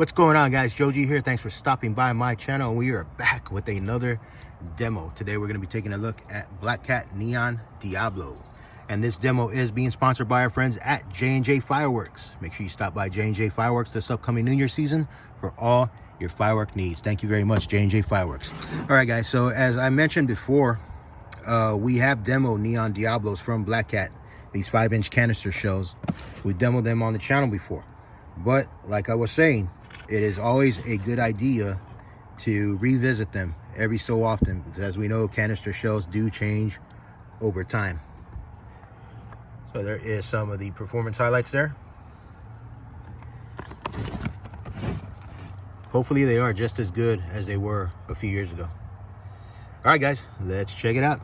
What's going on, guys? Joji here. Thanks for stopping by my channel. We are back with another demo. Today we're going to be taking a look at Black Cat Neon Diablo, and this demo is being sponsored by our friends at J&J Fireworks. Make sure you stop by J&J Fireworks this upcoming New Year season for all your firework needs. Thank you very much, J&J Fireworks. All right, guys, so as I mentioned before, we have demo Neon Diablos from Black Cat, these 5-inch canister shells. We demoed them on the channel before, but like I was saying, it is always a good idea to revisit them every so often, because as we know, canister shells do change over time. So there is some of the performance highlights there. Hopefully they are just as good as they were a few years ago. All right, guys, let's check it out.